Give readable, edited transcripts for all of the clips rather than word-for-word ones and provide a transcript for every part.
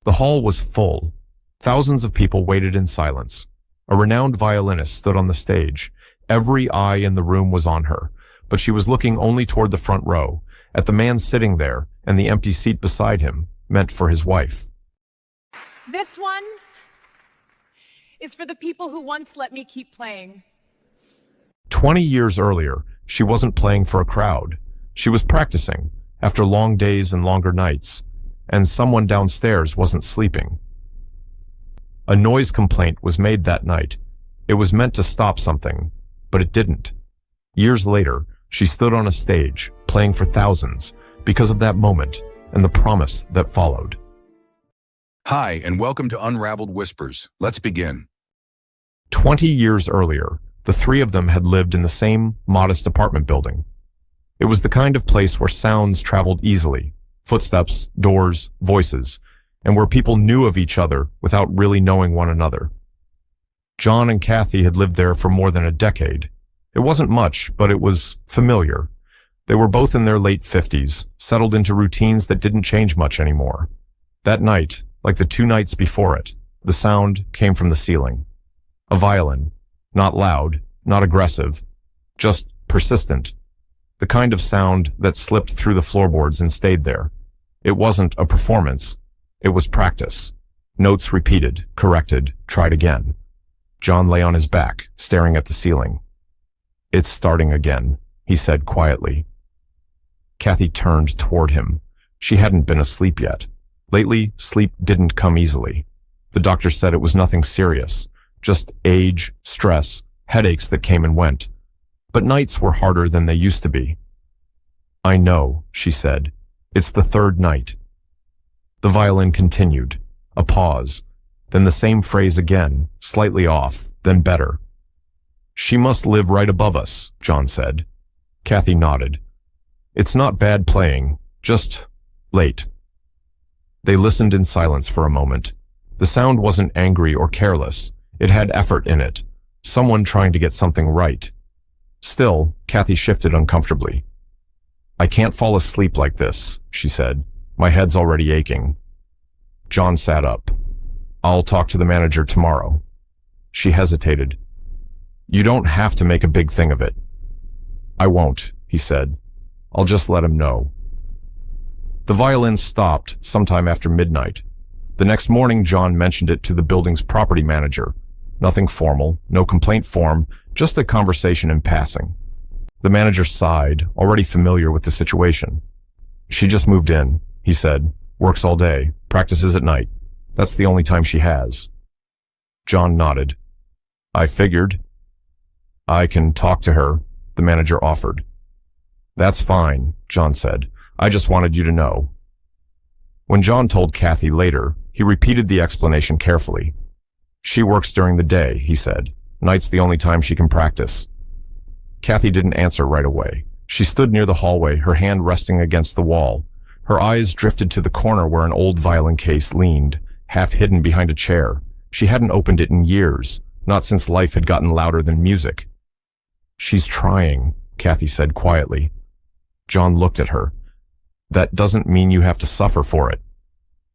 The hall was full. Thousands of people waited in silence. A renowned violinist stood on the stage. Every eye in the room was on her, but she was looking only toward the front row, at the man sitting there and the empty seat beside him, meant for his wife. This one is for the people who once let me keep playing. 20 years earlier, she wasn't playing for a crowd. She was practicing, after long days and longer nights, and someone downstairs wasn't sleeping. A noise complaint was made that night. It was meant to stop something, but it didn't. Years later, she stood on a stage, playing for thousands, because of that moment and the promise that followed. Hi, and welcome to Unraveled Whispers. Let's begin. 20 years earlier, the three of them had lived in the same modest apartment building. It was the kind of place where sounds traveled easily, footsteps, doors, voices, and where people knew of each other without really knowing one another. John and Kathy had lived there for more than a decade. It wasn't much, but it was familiar. They were both in their late 50s, settled into routines that didn't change much anymore. That night, like the two nights before it, the sound came from the ceiling. A violin, not loud, not aggressive, just persistent. The kind of sound that slipped through the floorboards and stayed there. It wasn't a performance. It was practice. Notes repeated, corrected, tried again. John lay on his back, staring at the ceiling. "It's starting again," he said quietly. Kathy turned toward him. She hadn't been asleep yet. Lately, sleep didn't come easily. The doctor said it was nothing serious, just age, stress, headaches that came and went. But nights were harder than they used to be. "I know," she said. "It's the third night." The violin continued. A pause. Then the same phrase again, slightly off, then better. "She must live right above us," John said. Kathy nodded. "It's not bad playing, just late." They listened in silence for a moment. The sound wasn't angry or careless. It had effort in it. Someone trying to get something right. Still, Kathy shifted uncomfortably. "I can't fall asleep like this," she said. "My head's already aching." John sat up. "I'll talk to the manager tomorrow." She hesitated. "You don't have to make a big thing of it." "I won't," he said. "I'll just let him know." The violin stopped sometime after midnight. The next morning, John mentioned it to the building's property manager. Nothing formal, no complaint form, just a conversation in passing. The manager sighed, already familiar with the situation. "She just moved in," he said. "Works all day, practices at night. That's the only time she has." John nodded. "I figured." "I can talk to her," the manager offered. "That's fine," John said. "I just wanted you to know." When John told Kathy later, he repeated the explanation carefully. "She works during the day," he said. "Night's the only time she can practice." Kathy didn't answer right away. She stood near the hallway, her hand resting against the wall. Her eyes drifted to the corner where an old violin case leaned, half hidden behind a chair. She hadn't opened it in years, not since life had gotten louder than music. "She's trying," Kathy said quietly. John looked at her. "That doesn't mean you have to suffer for it."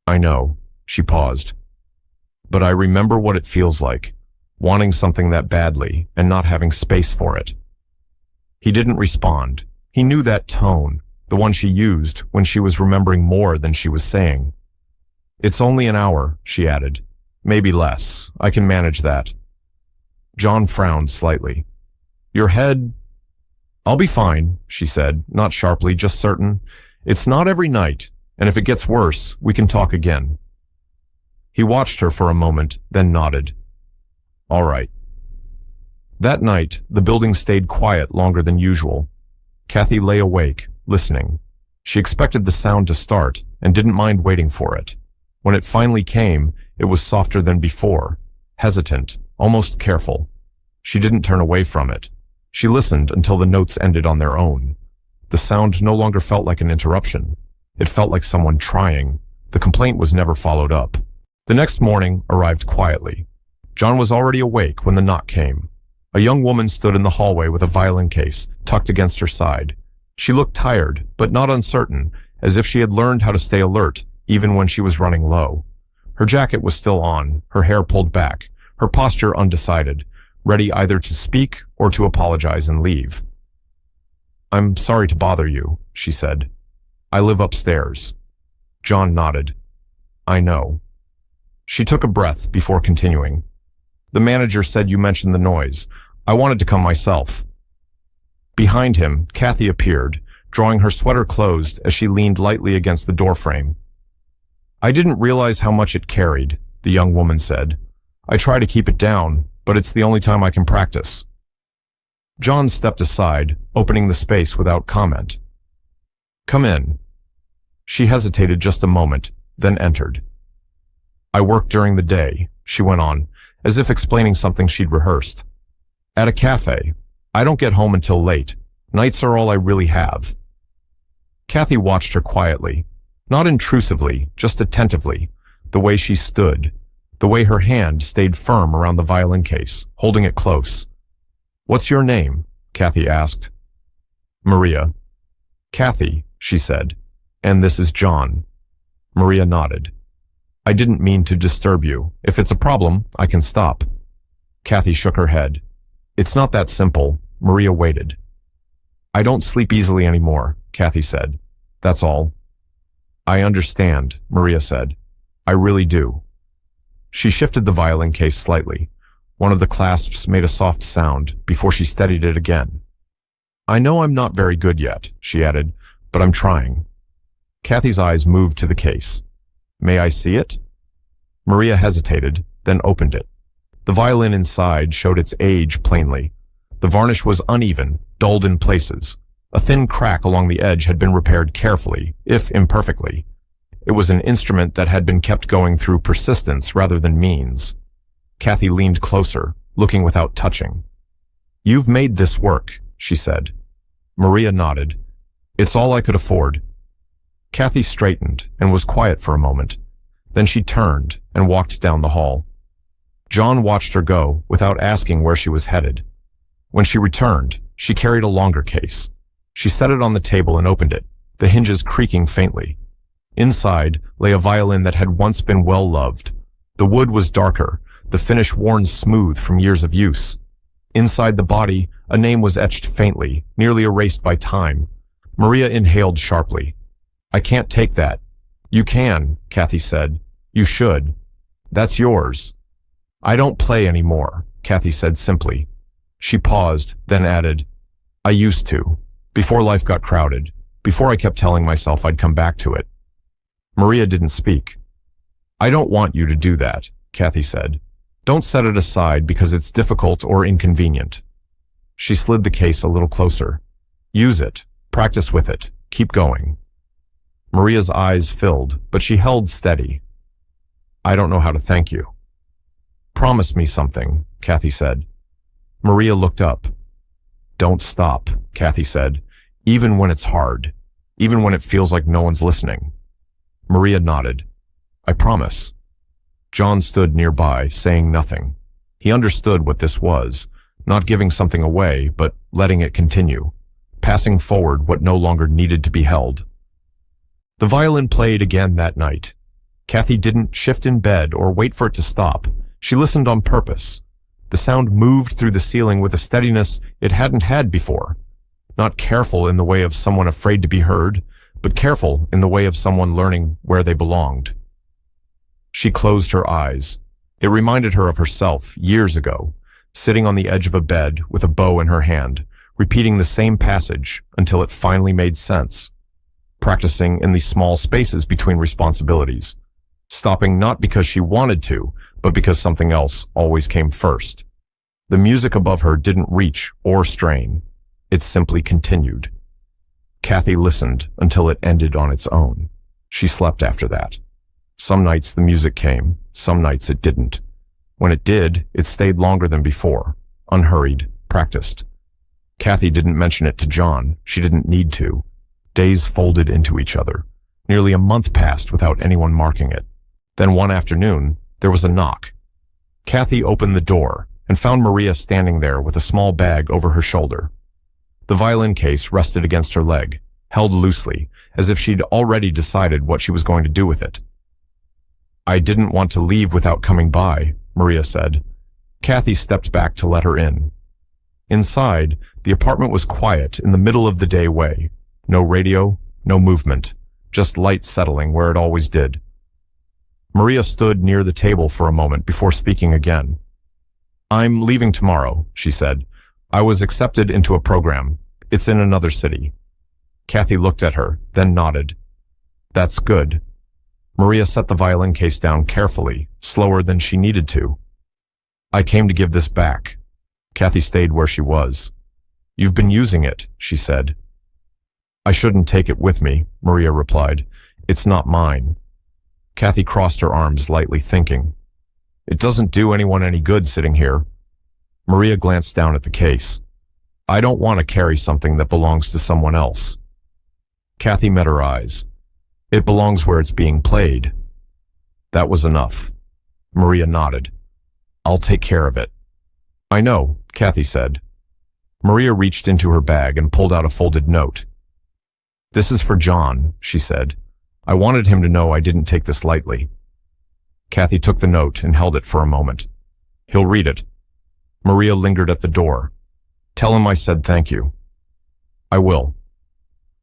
"I know," she paused. "But I remember what it feels like, wanting something that badly and not having space for it." He didn't respond. He knew that tone, the one she used when she was remembering more than she was saying. "It's only an hour," she added. "Maybe less. I can manage that." John frowned slightly. "Your head—" "I'll be fine," she said, not sharply, just certain. "It's not every night, and if it gets worse, we can talk again." He watched her for a moment, then nodded. "All right." That night, the building stayed quiet longer than usual. Kathy lay awake, listening. She expected the sound to start and didn't mind waiting for it. When it finally came, it was softer than before, hesitant, almost careful. She didn't turn away from it. She listened until the notes ended on their own. The sound no longer felt like an interruption. It felt like someone trying. The complaint was never followed up. The next morning arrived quietly. John was already awake when the knock came. A young woman stood in the hallway with a violin case tucked against her side. She looked tired, but not uncertain, as if she had learned how to stay alert, even when she was running low. Her jacket was still on, her hair pulled back, her posture undecided, ready either to speak or to apologize and leave. "I'm sorry to bother you," she said. "I live upstairs." John nodded. "I know." She took a breath before continuing. "The manager said you mentioned the noise. I wanted to come myself." Behind him, Kathy appeared, drawing her sweater closed as she leaned lightly against the doorframe. "I didn't realize how much it carried," the young woman said. "I try to keep it down, but it's the only time I can practice." John stepped aside, opening the space without comment. "Come in." She hesitated just a moment, then entered. "I work during the day," she went on, as if explaining something she'd rehearsed. "At a cafe. I don't get home until late. Nights are all I really have." Kathy watched her quietly, not intrusively, just attentively, the way she stood, the way her hand stayed firm around the violin case, holding it close. "What's your name?" Kathy asked. "Maria." "Kathy," she said, "and this is John." Maria nodded. "I didn't mean to disturb you. If it's a problem, I can stop." Kathy shook her head. "It's not that simple." Maria waited. "I don't sleep easily anymore," Kathy said. "That's all." "I understand," Maria said. "I really do." She shifted the violin case slightly. One of the clasps made a soft sound before she steadied it again. "I know I'm not very good yet," she added, "but I'm trying." Kathy's eyes moved to the case. "May I see it?" Maria hesitated, then opened it. The violin inside showed its age plainly. The varnish was uneven, dulled in places. A thin crack along the edge had been repaired carefully, if imperfectly. It was an instrument that had been kept going through persistence rather than means. Kathy leaned closer, looking without touching. "You've made this work," she said. Maria nodded. "It's all I could afford." Kathy straightened and was quiet for a moment. Then she turned and walked down the hall. John watched her go without asking where she was headed. When she returned, she carried a longer case. She set it on the table and opened it, the hinges creaking faintly. Inside lay a violin that had once been well loved. The wood was darker, the finish worn smooth from years of use. Inside the body, a name was etched faintly, nearly erased by time. Maria inhaled sharply. "I can't take that." "You can," Kathy said. "You should. That's yours." "I don't play anymore," Kathy said simply. She paused, then added, "I used to, before life got crowded, before I kept telling myself I'd come back to it." Maria didn't speak. "I don't want you to do that," Kathy said. "Don't set it aside because it's difficult or inconvenient." She slid the case a little closer. "Use it. Practice with it. Keep going." Maria's eyes filled, but she held steady. "I don't know how to thank you." "Promise me something," Kathy said. Maria looked up. "Don't stop," Kathy said, "even when it's hard, even when it feels like no one's listening." Maria nodded. "I promise." John stood nearby, saying nothing. He understood what this was, not giving something away, but letting it continue, passing forward what no longer needed to be held. The violin played again that night. Kathy didn't shift in bed or wait for it to stop. She listened on purpose. The sound moved through the ceiling with a steadiness it hadn't had before. Not careful in the way of someone afraid to be heard, but careful in the way of someone learning where they belonged. She closed her eyes. It reminded her of herself years ago, sitting on the edge of a bed with a bow in her hand, repeating the same passage until it finally made sense. Practicing in the small spaces between responsibilities, stopping not because she wanted to, but because something else always came first. The music above her didn't reach or strain. It simply continued. Kathy listened until it ended on its own. She slept after that. Some nights the music came, some nights it didn't. When it did, it stayed longer than before, unhurried, practiced. Kathy didn't mention it to John. She didn't need to. Days folded into each other. Nearly a month passed without anyone marking it. Then one afternoon, there was a knock. Kathy opened the door and found Maria standing there with a small bag over her shoulder. The violin case rested against her leg, held loosely, as if she'd already decided what she was going to do with it. I didn't want to leave without coming by, Maria said. Kathy stepped back to let her in. Inside, the apartment was quiet in the middle of the day way. No radio, no movement, just light settling where it always did. Maria stood near the table for a moment before speaking again. I'm leaving tomorrow, she said. I was accepted into a program. It's in another city. Kathy looked at her, then nodded. That's good. Maria set the violin case down carefully, slower than she needed to. I came to give this back. Kathy stayed where she was. You've been using it, she said. I shouldn't take it with me, Maria replied. It's not mine. Kathy crossed her arms lightly, thinking. It doesn't do anyone any good sitting here. Maria glanced down at the case. I don't want to carry something that belongs to someone else. Kathy met her eyes. It belongs where it's being played. That was enough. Maria nodded. I'll take care of it. I know, Kathy said. Maria reached into her bag and pulled out a folded note. This is for John, she said. I wanted him to know I didn't take this lightly. Kathy took the note and held it for a moment. He'll read it. Maria lingered at the door. Tell him I said thank you. I will.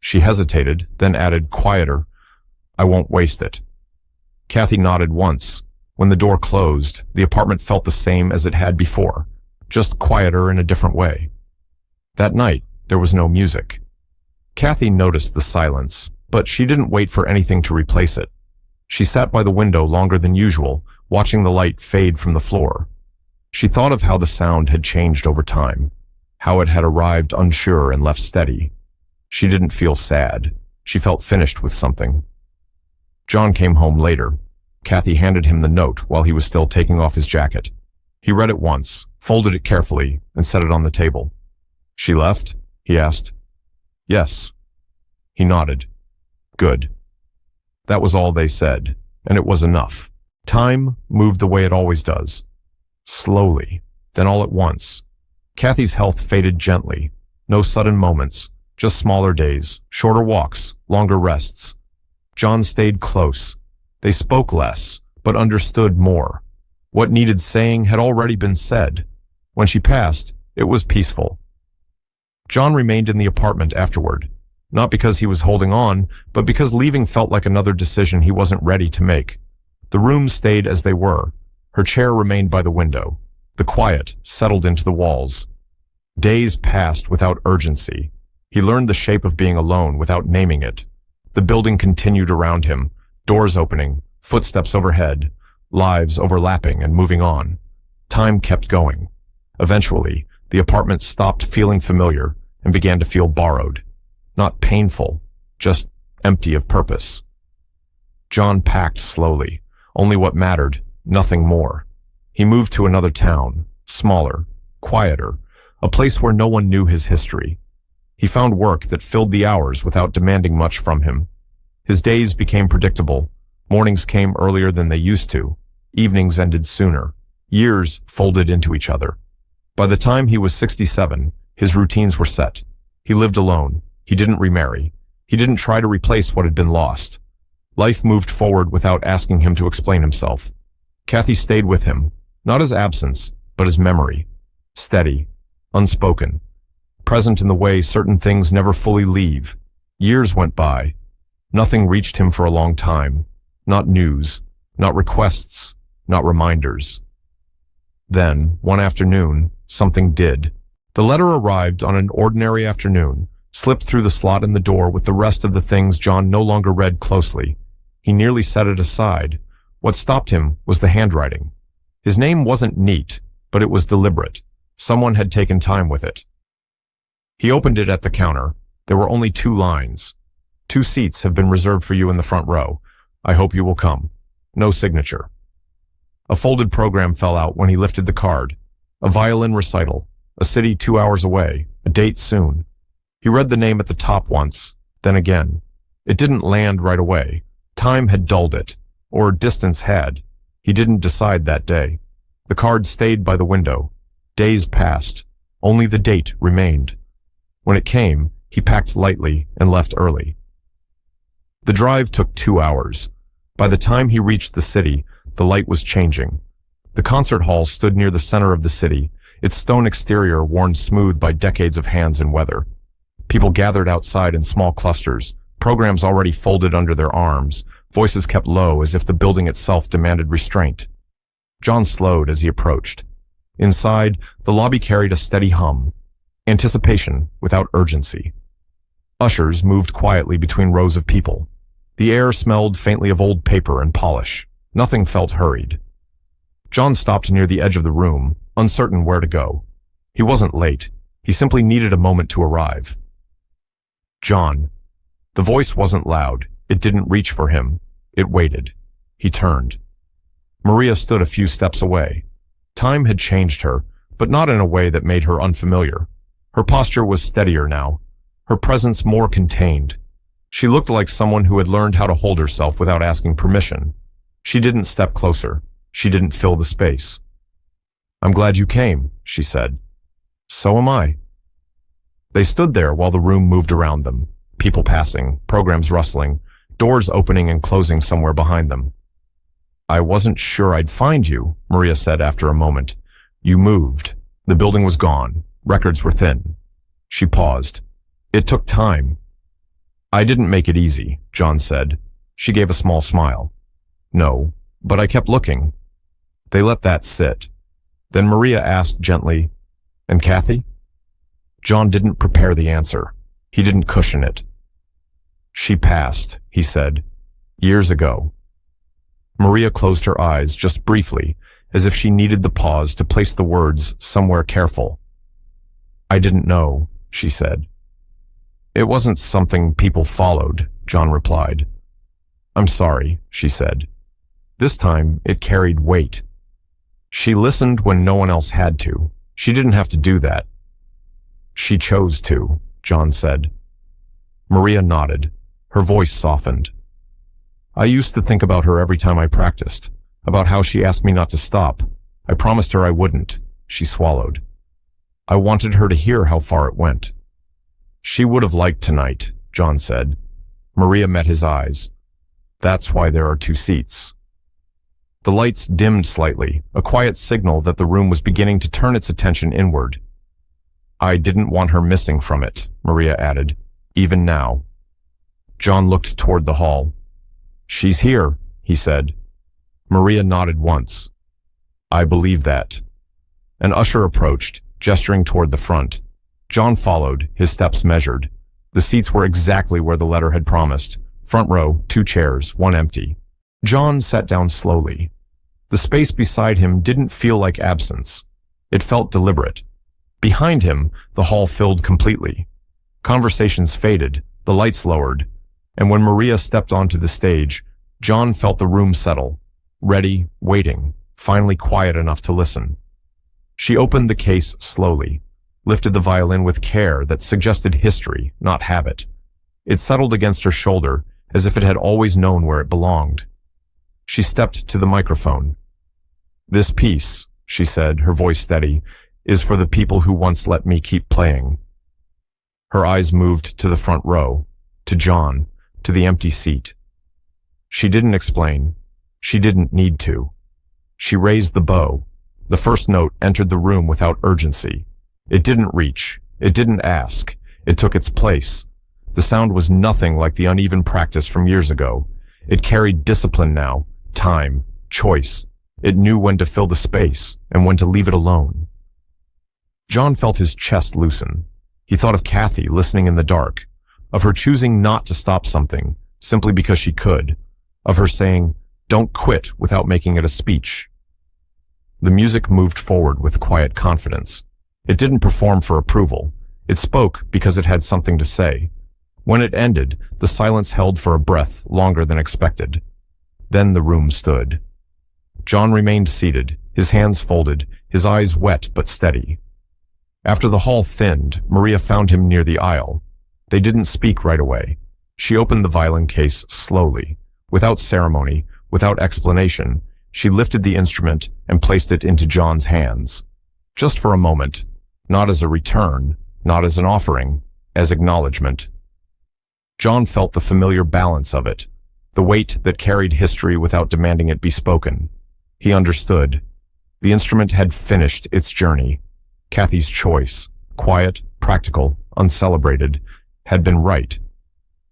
She hesitated, then added, quieter, I won't waste it. Kathy nodded once. When the door closed, the apartment felt the same as it had before, just quieter in a different way. That night, there was no music. Kathy noticed the silence, but she didn't wait for anything to replace it. She sat by the window longer than usual, watching the light fade from the floor. She thought of how the sound had changed over time, how it had arrived unsure and left steady. She didn't feel sad. She felt finished with something. John came home later. Kathy handed him the note while he was still taking off his jacket. He read it once, folded it carefully, and set it on the table. She left? He asked. Yes. He nodded. Good. That was all they said, and it was enough. Time moved the way it always does. Slowly, then all at once. Kathy's health faded gently. No sudden moments, just smaller days, shorter walks, longer rests. John stayed close. They spoke less, but understood more. What needed saying had already been said. When she passed, it was peaceful. John remained in the apartment afterward, not because he was holding on, but because leaving felt like another decision he wasn't ready to make. The rooms stayed as they were. Her chair remained by the window. The quiet settled into the walls. Days passed without urgency. He learned the shape of being alone without naming it. The building continued around him, doors opening, footsteps overhead, lives overlapping and moving on. Time kept going. Eventually, the apartment stopped feeling familiar and began to feel borrowed. Not painful, just empty of purpose. John packed slowly. Only what mattered, nothing more. He moved to another town, smaller, quieter, a place where no one knew his history. He found work that filled the hours without demanding much from him. His days became predictable. Mornings came earlier than they used to. Evenings ended sooner. Years folded into each other. By the time he was 67, his routines were set. He lived alone. He didn't remarry. He didn't try to replace what had been lost. Life moved forward without asking him to explain himself. Kathy stayed with him, not as absence, but as memory. Steady, unspoken, present in the way certain things never fully leave. Years went by. Nothing reached him for a long time. Not news, not requests, not reminders. Then, one afternoon, something did. The letter arrived on an ordinary afternoon, slipped through the slot in the door with the rest of the things John no longer read closely. He nearly set it aside. What stopped him was the handwriting. His name wasn't neat, but it was deliberate. Someone had taken time with it. He opened it at the counter. There were only 2 lines. 2 seats have been reserved for you in the front row. I hope you will come. No signature. A folded program fell out when he lifted the card. A violin recital. A city 2 hours away. A date soon. He read the name at the top once, then again. It didn't land right away. Time had dulled it, or distance had. He didn't decide that day. The card stayed by the window. Days passed. Only the date remained. When it came, he packed lightly and left early. The drive took 2 hours. By the time he reached the city, the light was changing. The concert hall stood near the center of the city, its stone exterior worn smooth by decades of hands and weather. People gathered outside in small clusters, programs already folded under their arms, voices kept low as if the building itself demanded restraint. John slowed as he approached. Inside, the lobby carried a steady hum, anticipation without urgency. Ushers moved quietly between rows of people. The air smelled faintly of old paper and polish. Nothing felt hurried. John stopped near the edge of the room, uncertain where to go. He wasn't late. He simply needed a moment to arrive. John. The voice wasn't loud. It didn't reach for him. It waited. He turned. Maria stood a few steps away. Time had changed her, but not in a way that made her unfamiliar. Her posture was steadier now, her presence more contained. She looked like someone who had learned how to hold herself without asking permission. She didn't step closer. She didn't fill the space. "I'm glad you came," she said. "So am I." They stood there while the room moved around them, people passing, programs rustling, doors opening and closing somewhere behind them. "I wasn't sure I'd find you," Maria said after a moment. "You moved. The building was gone. Records were thin." She paused. "It took time." "I didn't make it easy," John said. She gave a small smile. "No, but I kept looking." They let that sit. Then Maria asked gently, "And Kathy?" John didn't prepare the answer. He didn't cushion it. "She passed," he said, "years ago." Maria closed her eyes just briefly, as if she needed the pause to place the words somewhere careful. "I didn't know," she said. "It wasn't something people followed," John replied. "I'm sorry," she said. This time, it carried weight. She listened when no one else had to. She didn't have to do that. "She chose to," John said. Maria nodded. Her voice softened. "I used to think about her every time I practiced, about how she asked me not to stop. I promised her I wouldn't." She swallowed. "I wanted her to hear how far it went." "She would have liked tonight," John said. Maria met his eyes. "That's why there are two seats." The lights dimmed slightly, a quiet signal that the room was beginning to turn its attention inward. "I didn't want her missing from it," Maria added, "even now." John looked toward the hall. "She's here," he said. Maria nodded once. "I believe that." An usher approached, gesturing toward the front. John followed, his steps measured. The seats were exactly where the letter had promised. Front row, 2 chairs, 1 empty. John sat down slowly. The space beside him didn't feel like absence. It felt deliberate. Behind him, the hall filled completely. Conversations faded, the lights lowered, and when Maria stepped onto the stage, John felt the room settle, ready, waiting, finally quiet enough to listen. She opened the case slowly, lifted the violin with care that suggested history, not habit. It settled against her shoulder, as if it had always known where it belonged. She stepped to the microphone. "This piece," she said, her voice steady, "is for the people who once let me keep playing." Her eyes moved to the front row, to John, to the empty seat. She didn't explain. She didn't need to. She raised the bow. The first note entered the room without urgency. It didn't reach. It didn't ask. It took its place. The sound was nothing like the uneven practice from years ago. It carried discipline now, time, choice. It knew when to fill the space and when to leave it alone. John felt his chest loosen. He thought of Kathy listening in the dark, of her choosing not to stop something simply because she could, of her saying, "Don't quit," without making it a speech. The music moved forward with quiet confidence. It didn't perform for approval. It spoke because it had something to say. When it ended, the silence held for a breath longer than expected. Then the room stood. John remained seated, his hands folded, his eyes wet but steady. After the hall thinned, Maria found him near the aisle. They didn't speak right away. She opened the violin case slowly. Without ceremony, without explanation, she lifted the instrument and placed it into John's hands. Just for a moment, not as a return, not as an offering, as acknowledgement. John felt the familiar balance of it, the weight that carried history without demanding it be spoken. He understood. The instrument had finished its journey. Kathy's choice, quiet, practical, uncelebrated, had been right.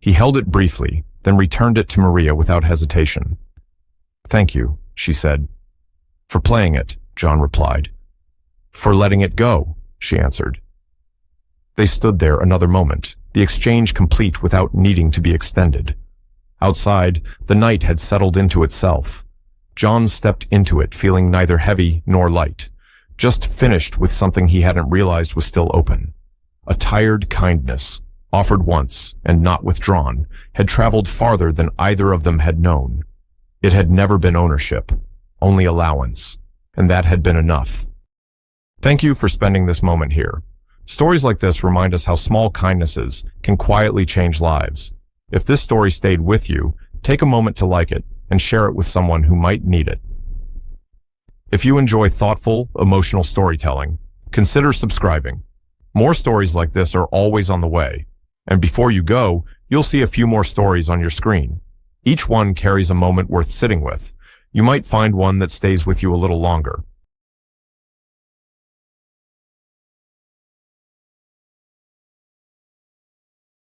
He held it briefly, then returned it to Maria without hesitation. "Thank you," she said. "For playing it," John replied. "For letting it go," she answered. They stood there another moment, the exchange complete without needing to be extended. Outside, the night had settled into itself. John stepped into it feeling neither heavy nor light, just finished with something he hadn't realized was still open. A tired kindness, offered once and not withdrawn, had traveled farther than either of them had known. It had never been ownership, only allowance, and that had been enough. Thank you for spending this moment here. Stories like this remind us how small kindnesses can quietly change lives. If this story stayed with you, take a moment to like it and share it with someone who might need it. If you enjoy thoughtful, emotional storytelling, consider subscribing. More stories like this are always on the way, and before you go, you'll see a few more stories on your screen. Each one carries a moment worth sitting with. You might find one that stays with you a little longer.